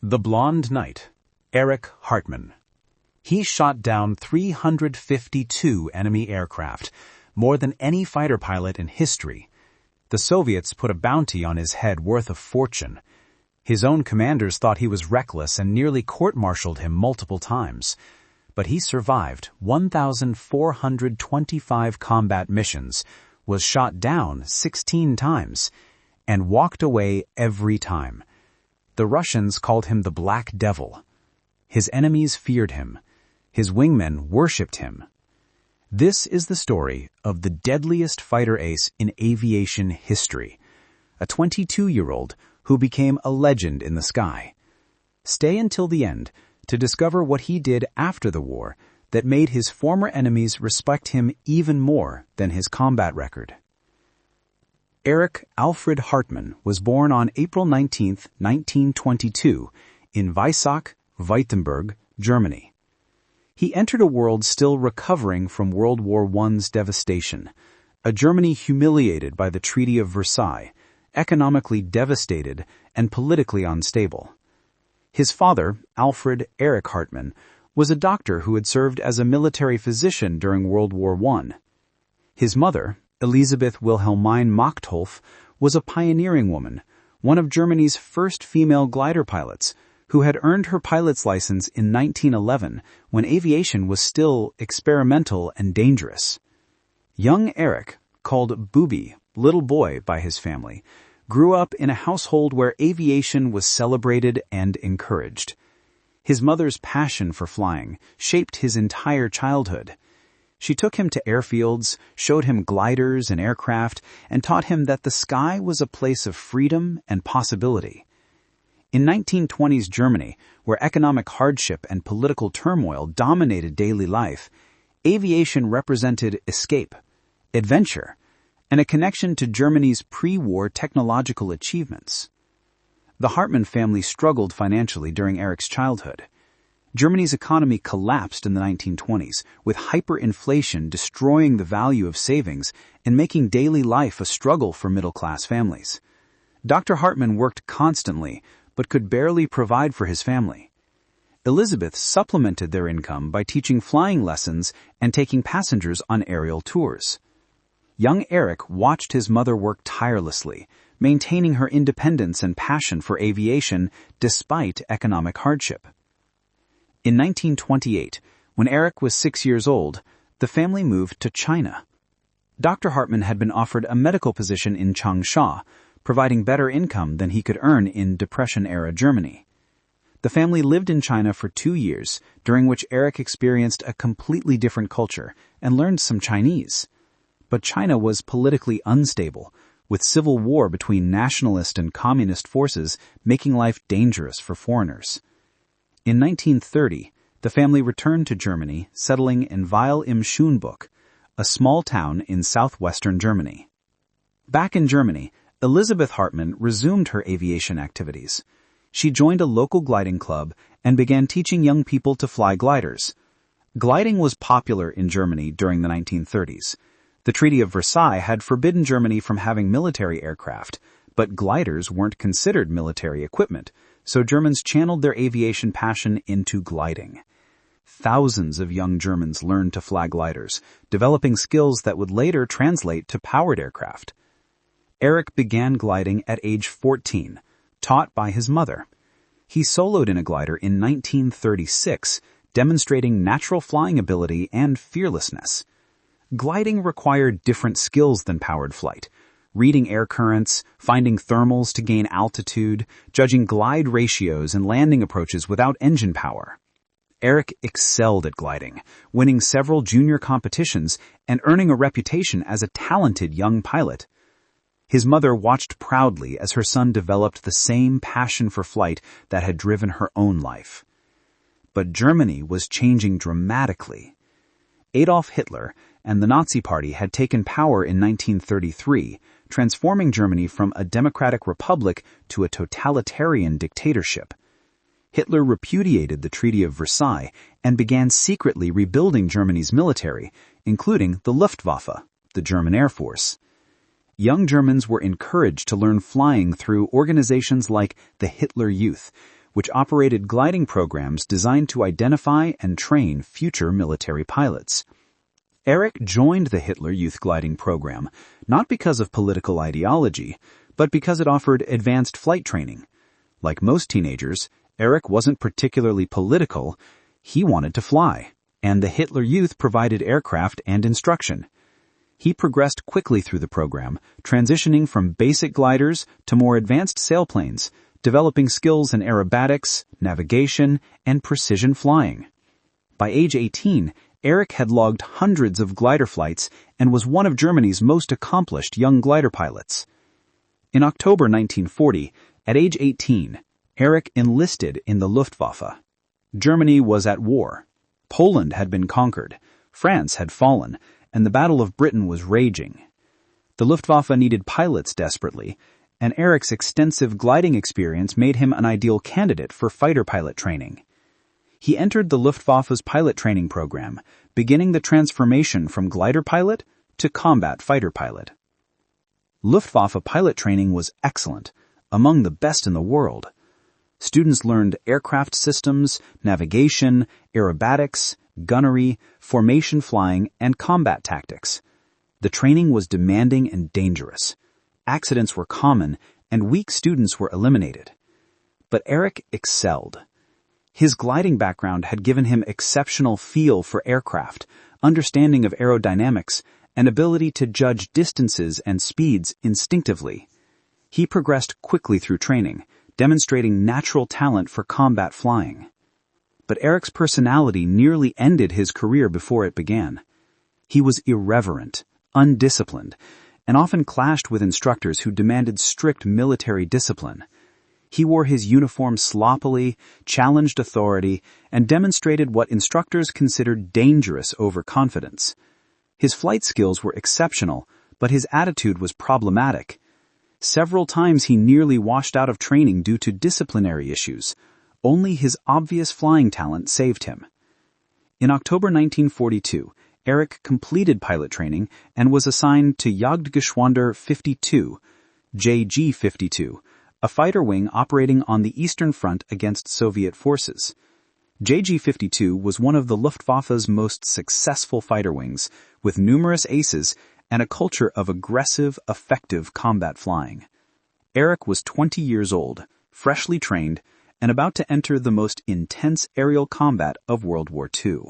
The Blonde Knight, Erich Hartman. He shot down 352 enemy aircraft, more than any fighter pilot in history. The Soviets put a bounty on his head worth a fortune. His own commanders thought he was reckless and nearly court-martialed him multiple times. But he survived 1,425 combat missions, was shot down 16 times, and walked away every time. The Russians called him the Black Devil. His enemies feared him. His wingmen worshipped him. This is the story of the deadliest fighter ace in aviation history, a 22-year-old who became a legend in the sky. Stay until the end to discover what he did after the war that made his former enemies respect him even more than his combat record. Erich Alfred Hartman was born on April 19, 1922, in Weissach, Wittenberg, Germany. He entered a world still recovering from World War I's devastation, a Germany humiliated by the Treaty of Versailles, economically devastated and politically unstable. His father, Alfred Erich Hartman, was a doctor who had served as a military physician during World War I. His mother, Elisabeth Wilhelmine Machtolf, was a pioneering woman, one of Germany's first female glider pilots, who had earned her pilot's license in 1911 when aviation was still experimental and dangerous. Young Erich, called Bubi, little boy by his family, grew up in a household where aviation was celebrated and encouraged. His mother's passion for flying shaped his entire childhood. She took him to airfields, showed him gliders and aircraft, and taught him that the sky was a place of freedom and possibility. In 1920s Germany, where economic hardship and political turmoil dominated daily life, aviation represented escape, adventure, and a connection to Germany's pre-war technological achievements. The Hartman family struggled financially during Erich's childhood. Germany's economy collapsed in the 1920s, with hyperinflation destroying the value of savings and making daily life a struggle for middle-class families. Dr. Hartman worked constantly, but could barely provide for his family. Elizabeth supplemented their income by teaching flying lessons and taking passengers on aerial tours. Young Erich watched his mother work tirelessly, maintaining her independence and passion for aviation despite economic hardship. In 1928, when Erich was 6 years old, the family moved to China. Dr. Hartman had been offered a medical position in Changsha, providing better income than he could earn in Depression-era Germany. The family lived in China for 2 years, during which Erich experienced a completely different culture and learned some Chinese. But China was politically unstable, with civil war between nationalist and communist forces making life dangerous for foreigners. In 1930, the family returned to Germany, settling in Weil im Schönbuch, a small town in southwestern Germany. Back in Germany, Elisabeth Hartman resumed her aviation activities. She joined a local gliding club and began teaching young people to fly gliders. Gliding was popular in Germany during the 1930s. The Treaty of Versailles had forbidden Germany from having military aircraft, but gliders weren't considered military equipment, so Germans channeled their aviation passion into gliding. Thousands of young Germans learned to fly gliders, developing skills that would later translate to powered aircraft. Erich began gliding at age 14, taught by his mother. He soloed in a glider in 1936, demonstrating natural flying ability and fearlessness. Gliding required different skills than powered flight: reading air currents, finding thermals to gain altitude, judging glide ratios and landing approaches without engine power. Erich excelled at gliding, winning several junior competitions and earning a reputation as a talented young pilot. His mother watched proudly as her son developed the same passion for flight that had driven her own life. But Germany was changing dramatically. Adolf Hitler and the Nazi Party had taken power in 1933, transforming Germany from a democratic republic to a totalitarian dictatorship. Hitler repudiated the Treaty of Versailles and began secretly rebuilding Germany's military, including the Luftwaffe, the German Air Force. Young Germans were encouraged to learn flying through organizations like the Hitler Youth, which operated gliding programs designed to identify and train future military pilots. Erich joined the Hitler Youth Gliding Program, not because of political ideology, but because it offered advanced flight training. Like most teenagers, Erich wasn't particularly political. He wanted to fly, and the Hitler Youth provided aircraft and instruction. He progressed quickly through the program, transitioning from basic gliders to more advanced sailplanes, developing skills in aerobatics, navigation, and precision flying. By age 18, Erich had logged hundreds of glider flights and was one of Germany's most accomplished young glider pilots. In October 1940, at age 18, Erich enlisted in the Luftwaffe. Germany was at war. Poland had been conquered, France had fallen, and the Battle of Britain was raging. The Luftwaffe needed pilots desperately, and Erich's extensive gliding experience made him an ideal candidate for fighter pilot training. He entered the Luftwaffe's pilot training program, beginning the transformation from glider pilot to combat fighter pilot. Luftwaffe pilot training was excellent, among the best in the world. Students learned aircraft systems, navigation, aerobatics, gunnery, formation flying, and combat tactics. The training was demanding and dangerous. Accidents were common, and weak students were eliminated. But Erich excelled. His gliding background had given him exceptional feel for aircraft, understanding of aerodynamics, and ability to judge distances and speeds instinctively. He progressed quickly through training, demonstrating natural talent for combat flying. But Erich's personality nearly ended his career before it began. He was irreverent, undisciplined, and often clashed with instructors who demanded strict military discipline. He wore his uniform sloppily, challenged authority, and demonstrated what instructors considered dangerous overconfidence. His flight skills were exceptional, but his attitude was problematic. Several times he nearly washed out of training due to disciplinary issues. Only his obvious flying talent saved him. In October 1942, Erich completed pilot training and was assigned to Jagdgeschwader 52, JG-52, a fighter wing operating on the Eastern Front against Soviet forces. JG-52 was one of the Luftwaffe's most successful fighter wings, with numerous aces and a culture of aggressive, effective combat flying. Erich was 20 years old, freshly trained, and about to enter the most intense aerial combat of World War II.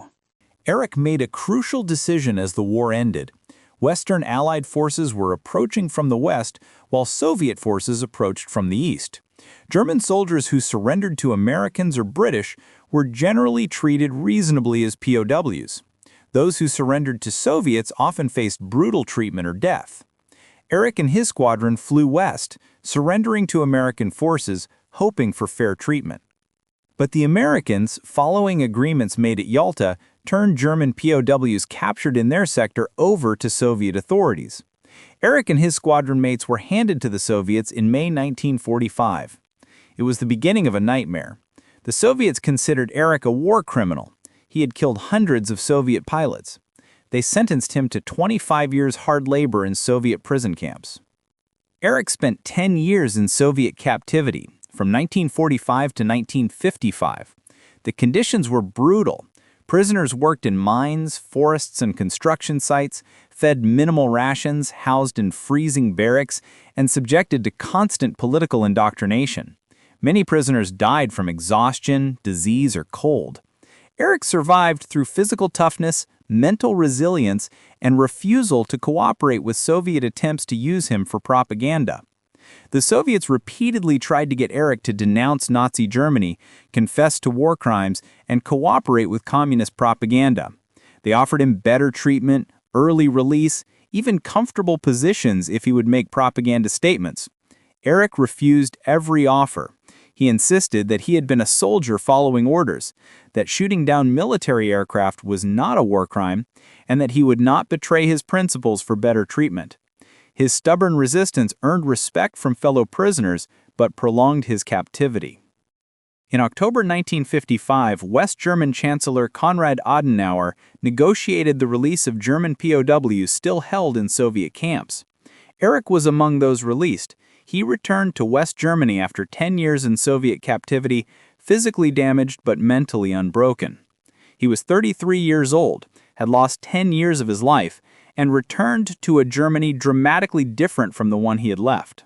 Erich made a crucial decision as the war ended. Western Allied forces were approaching from the west, while Soviet forces approached from the east. German soldiers who surrendered to Americans or British were generally treated reasonably as POWs. Those who surrendered to Soviets often faced brutal treatment or death. Erich and his squadron flew west, surrendering to American forces, hoping for fair treatment. But the Americans, following agreements made at Yalta, turned German POWs captured in their sector over to Soviet authorities. Erich and his squadron mates were handed to the Soviets in May 1945. It was the beginning of a nightmare. The Soviets considered Erich a war criminal. He had killed hundreds of Soviet pilots. They sentenced him to 25 years hard labor in Soviet prison camps. Erich spent 10 years in Soviet captivity, from 1945 to 1955. The conditions were brutal. Prisoners worked in mines, forests, and construction sites, fed minimal rations, housed in freezing barracks, and subjected to constant political indoctrination. Many prisoners died from exhaustion, disease, or cold. Erich survived through physical toughness, mental resilience, and refusal to cooperate with Soviet attempts to use him for propaganda. The Soviets repeatedly tried to get Erich to denounce Nazi Germany, confess to war crimes, and cooperate with communist propaganda. They offered him better treatment, early release, even comfortable positions if he would make propaganda statements. Erich refused every offer. He insisted that he had been a soldier following orders, that shooting down military aircraft was not a war crime, and that he would not betray his principles for better treatment. His stubborn resistance earned respect from fellow prisoners, but prolonged his captivity. In October 1955, West German Chancellor Konrad Adenauer negotiated the release of German POWs still held in Soviet camps. Erich was among those released. He returned to West Germany after 10 years in Soviet captivity, physically damaged but mentally unbroken. He was 33 years old, had lost 10 years of his life, and returned to a Germany dramatically different from the one he had left.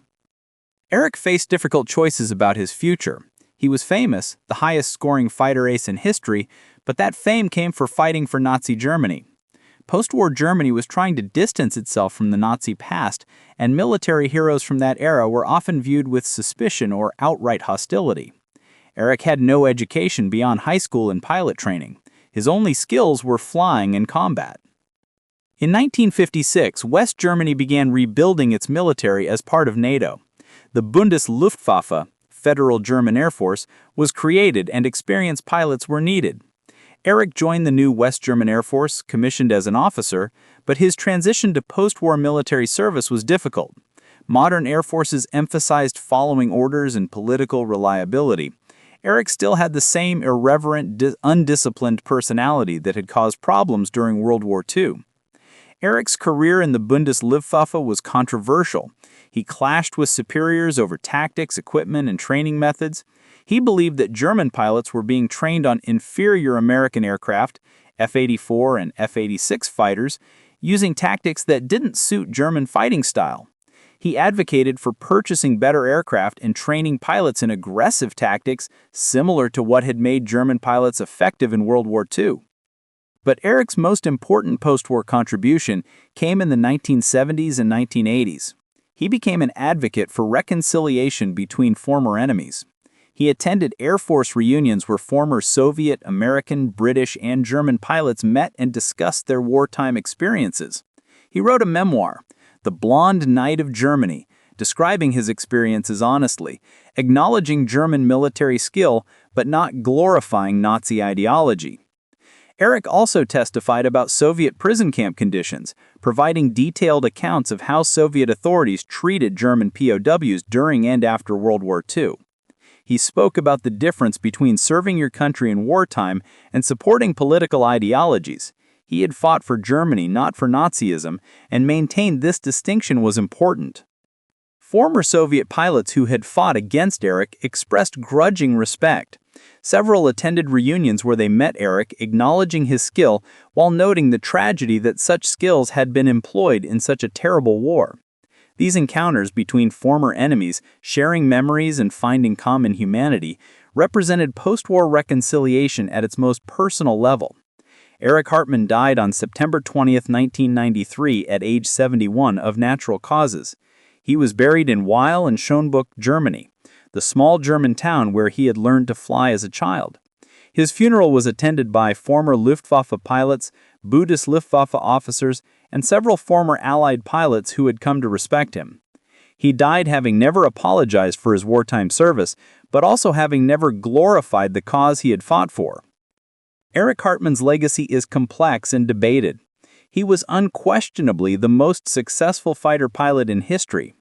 Erich faced difficult choices about his future. He was famous, the highest-scoring fighter ace in history, but that fame came for fighting for Nazi Germany. Post-war Germany was trying to distance itself from the Nazi past, and military heroes from that era were often viewed with suspicion or outright hostility. Erich had no education beyond high school and pilot training. His only skills were flying and combat. In 1956, West Germany began rebuilding its military as part of NATO. The Bundesluftwaffe, Federal German Air Force, was created and experienced pilots were needed. Erich joined the new West German Air Force, commissioned as an officer, but his transition to post-war military service was difficult. Modern air forces emphasized following orders and political reliability. Erich still had the same irreverent, undisciplined personality that had caused problems during World War II. Erich's career in the Bundesluftwaffe was controversial. He clashed with superiors over tactics, equipment, and training methods. He believed that German pilots were being trained on inferior American aircraft, F-84 and F-86 fighters, using tactics that didn't suit German fighting style. He advocated for purchasing better aircraft and training pilots in aggressive tactics similar to what had made German pilots effective in World War II. But Erich's most important post-war contribution came in the 1970s and 1980s. He became an advocate for reconciliation between former enemies. He attended Air Force reunions where former Soviet, American, British, and German pilots met and discussed their wartime experiences. He wrote a memoir, The Blonde Knight of Germany, describing his experiences honestly, acknowledging German military skill but not glorifying Nazi ideology. Erich also testified about Soviet prison camp conditions, providing detailed accounts of how Soviet authorities treated German POWs during and after World War II. He spoke about the difference between serving your country in wartime and supporting political ideologies. He had fought for Germany, not for Nazism, and maintained this distinction was important. Former Soviet pilots who had fought against Erich expressed grudging respect. Several attended reunions where they met Erich, acknowledging his skill while noting the tragedy that such skills had been employed in such a terrible war. These encounters between former enemies, sharing memories and finding common humanity, represented post-war reconciliation at its most personal level. Erich Hartman died on September 20, 1993, at age 71 of natural causes. He was buried in Weil and Schönbuch, Germany, the small German town where he had learned to fly as a child. His funeral was attended by former Luftwaffe pilots, Bundesluftwaffe officers, and several former Allied pilots who had come to respect him. He died having never apologized for his wartime service, but also having never glorified the cause he had fought for. Erich Hartman's legacy is complex and debated. He was unquestionably the most successful fighter pilot in history.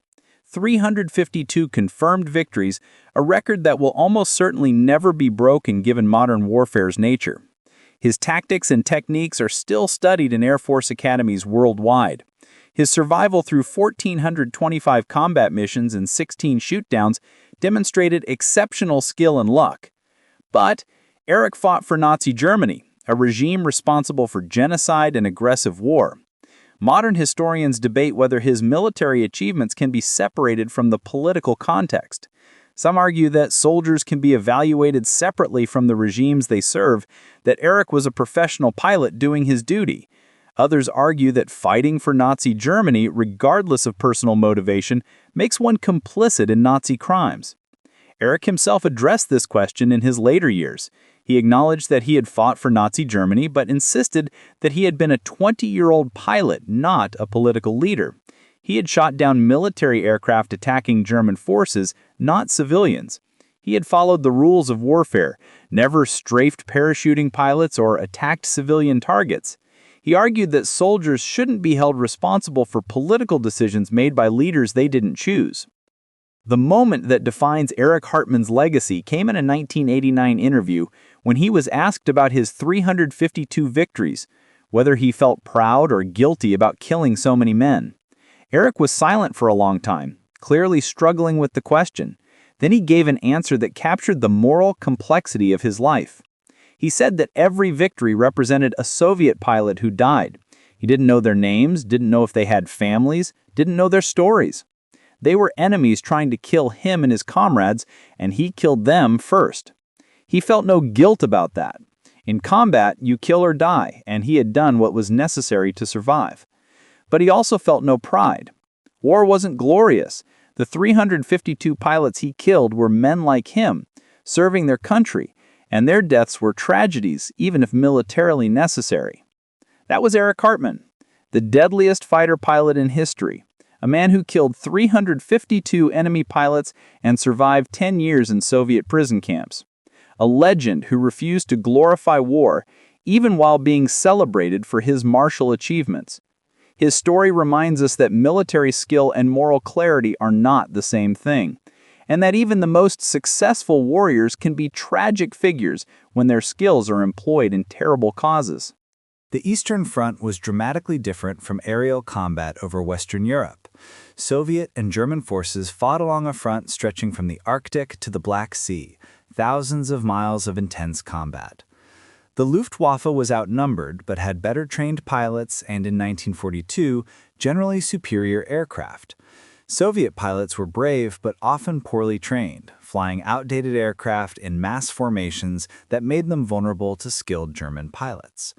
352 confirmed victories, a record that will almost certainly never be broken given modern warfare's nature. His tactics and techniques are still studied in Air Force academies worldwide. His survival through 1,425 combat missions and 16 shootdowns demonstrated exceptional skill and luck. But Erich fought for Nazi Germany, a regime responsible for genocide and aggressive war. Modern historians debate whether his military achievements can be separated from the political context. Some argue that soldiers can be evaluated separately from the regimes they serve, that Erich was a professional pilot doing his duty. Others argue that fighting for Nazi Germany, regardless of personal motivation, makes one complicit in Nazi crimes. Erich himself addressed this question in his later years. He acknowledged that he had fought for Nazi Germany, but insisted that he had been a 20-year-old pilot, not a political leader. He had shot down military aircraft attacking German forces, not civilians. He had followed the rules of warfare, never strafed parachuting pilots or attacked civilian targets. He argued that soldiers shouldn't be held responsible for political decisions made by leaders they didn't choose. The moment that defines Erich Hartman's legacy came in a 1989 interview when he was asked about his 352 victories, whether he felt proud or guilty about killing so many men. Erich was silent for a long time, clearly struggling with the question. Then he gave an answer that captured the moral complexity of his life. He said that every victory represented a Soviet pilot who died. He didn't know their names, didn't know if they had families, didn't know their stories. They were enemies trying to kill him and his comrades, and he killed them first. He felt no guilt about that. In combat, you kill or die, and he had done what was necessary to survive. But he also felt no pride. War wasn't glorious. The 352 pilots he killed were men like him, serving their country, and their deaths were tragedies, even if militarily necessary. That was Eric Hartman, the deadliest fighter pilot in history, a man who killed 352 enemy pilots and survived 10 years in Soviet prison camps. A legend who refused to glorify war, even while being celebrated for his martial achievements. His story reminds us that military skill and moral clarity are not the same thing, and that even the most successful warriors can be tragic figures when their skills are employed in terrible causes. The Eastern Front was dramatically different from aerial combat over Western Europe. Soviet and German forces fought along a front stretching from the Arctic to the Black Sea, thousands of miles of intense combat. The Luftwaffe was outnumbered but had better trained pilots and, in 1942, generally superior aircraft. Soviet pilots were brave but often poorly trained, flying outdated aircraft in mass formations that made them vulnerable to skilled German pilots.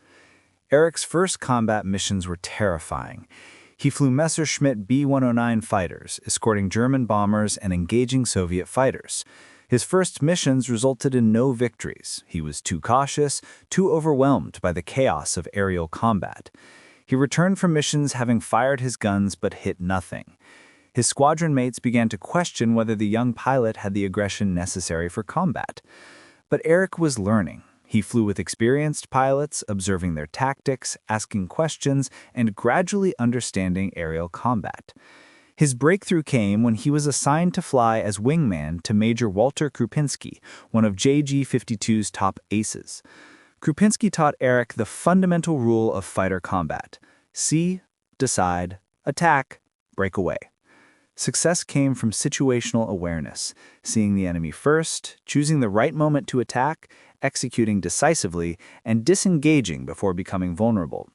Eric's first combat missions were terrifying. He flew Messerschmitt B-109 fighters, escorting German bombers and engaging Soviet fighters. His first missions resulted in no victories. He was too cautious, too overwhelmed by the chaos of aerial combat. He returned from missions having fired his guns but hit nothing. His squadron mates began to question whether the young pilot had the aggression necessary for combat. But Eric was learning. He flew with experienced pilots, observing their tactics, asking questions, and gradually understanding aerial combat. His breakthrough came when he was assigned to fly as wingman to Major Walter Krupinski, one of JG-52's top aces. Krupinski taught Eric the fundamental rule of fighter combat: see, decide, attack, break away. Success came from situational awareness, seeing the enemy first, choosing the right moment to attack, executing decisively, and disengaging before becoming vulnerable.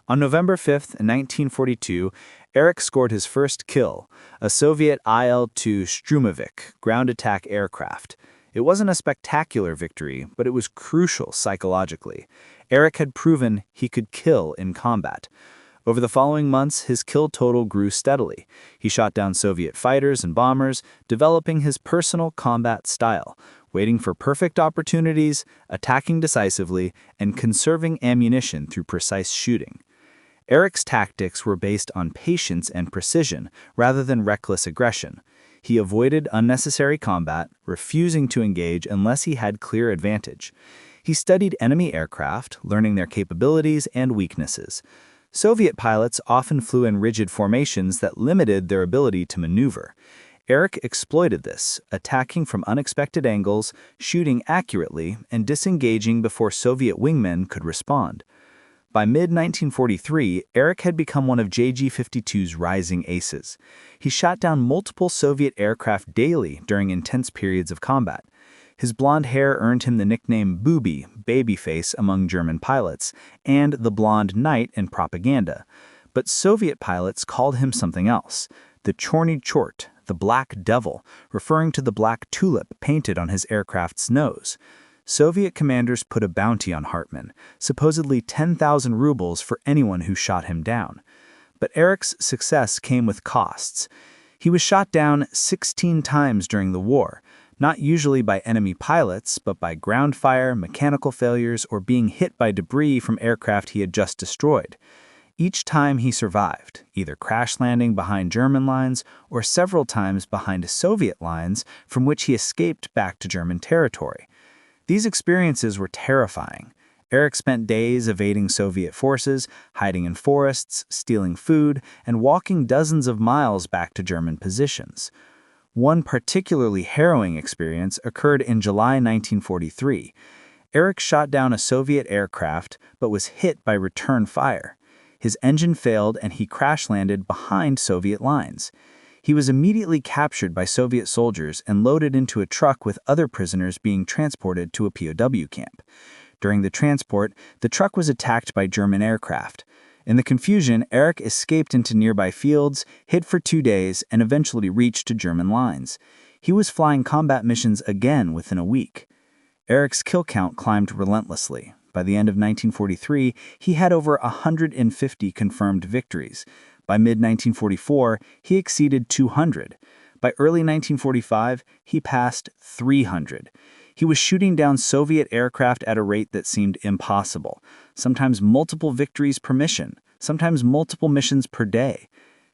On November 5, 1942, Eric scored his first kill, a Soviet IL-2 Strumovik ground attack aircraft. It wasn't a spectacular victory, but it was crucial psychologically. Eric had proven he could kill in combat. Over the following months, his kill total grew steadily. He shot down Soviet fighters and bombers, developing his personal combat style, waiting for perfect opportunities, attacking decisively, and conserving ammunition through precise shooting. Eric's tactics were based on patience and precision rather than reckless aggression. He avoided unnecessary combat, refusing to engage unless he had clear advantage. He studied enemy aircraft, learning their capabilities and weaknesses. Soviet pilots often flew in rigid formations that limited their ability to maneuver. Eric exploited this, attacking from unexpected angles, shooting accurately, and disengaging before Soviet wingmen could respond. By mid-1943, Eric had become one of JG-52's rising aces. He shot down multiple Soviet aircraft daily during intense periods of combat. His blonde hair earned him the nickname Booby, babyface among German pilots, and the Blonde Knight in propaganda. But Soviet pilots called him something else, the Chorny Chort, the Black Devil, referring to the black tulip painted on his aircraft's nose. Soviet commanders put a bounty on Hartman, supposedly 10,000 rubles for anyone who shot him down. But Eric's success came with costs. He was shot down 16 times during the war, not usually by enemy pilots, but by ground fire, mechanical failures, or being hit by debris from aircraft he had just destroyed. Each time he survived, either crash landing behind German lines or several times behind Soviet lines from which he escaped back to German territory. These experiences were terrifying. Eric spent days evading Soviet forces, hiding in forests, stealing food, and walking dozens of miles back to German positions. One particularly harrowing experience occurred in July 1943. Eric shot down a Soviet aircraft but was hit by return fire. His engine failed and he crash landed behind Soviet lines. He was immediately captured by Soviet soldiers and loaded into a truck with other prisoners being transported to a POW camp. During the transport, the truck was attacked by German aircraft. In the confusion, Erich escaped into nearby fields, hid for 2 days, and eventually reached German lines. He was flying combat missions again within a week. Erich's kill count climbed relentlessly. By the end of 1943, he had over 150 confirmed victories. By mid-1944, he exceeded 200. By early 1945, he passed 300. He was shooting down Soviet aircraft at a rate that seemed impossible, sometimes multiple victories per mission, sometimes multiple missions per day.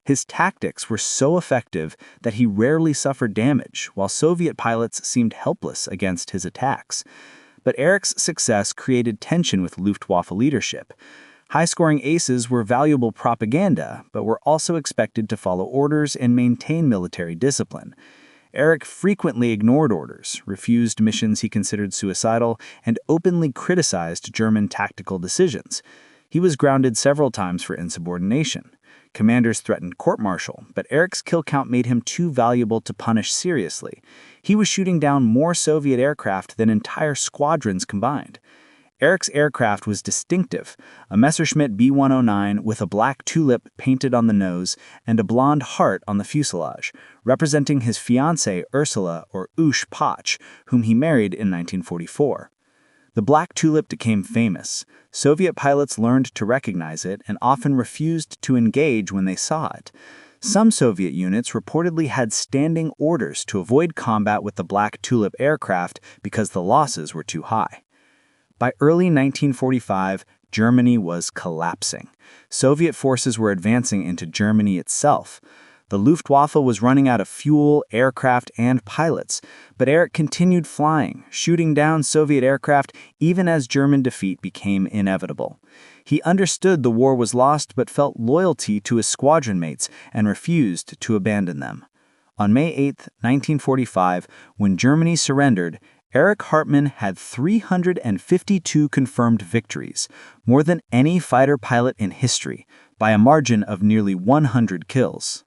His tactics were so effective that he rarely suffered damage, while Soviet pilots seemed helpless against his attacks. But Erich's success created tension with Luftwaffe leadership. High-scoring aces were valuable propaganda, but were also expected to follow orders and maintain military discipline. Erich frequently ignored orders, refused missions he considered suicidal, and openly criticized German tactical decisions. He was grounded several times for insubordination. Commanders threatened court-martial, but Erich's kill count made him too valuable to punish seriously. He was shooting down more Soviet aircraft than entire squadrons combined. Erich's aircraft was distinctive, a Messerschmitt B-109 with a black tulip painted on the nose and a blonde heart on the fuselage, representing his fiancée Ursula or Ush Poch, whom he married in 1944. The black tulip became famous. Soviet pilots learned to recognize it and often refused to engage when they saw it. Some Soviet units reportedly had standing orders to avoid combat with the black tulip aircraft because the losses were too high. By early 1945, Germany was collapsing. Soviet forces were advancing into Germany itself. The Luftwaffe was running out of fuel, aircraft, and pilots, but Erich continued flying, shooting down Soviet aircraft even as German defeat became inevitable. He understood the war was lost but felt loyalty to his squadron mates and refused to abandon them. On May 8, 1945, when Germany surrendered, Erich Hartman had 352 confirmed victories, more than any fighter pilot in history, by a margin of nearly 100 kills.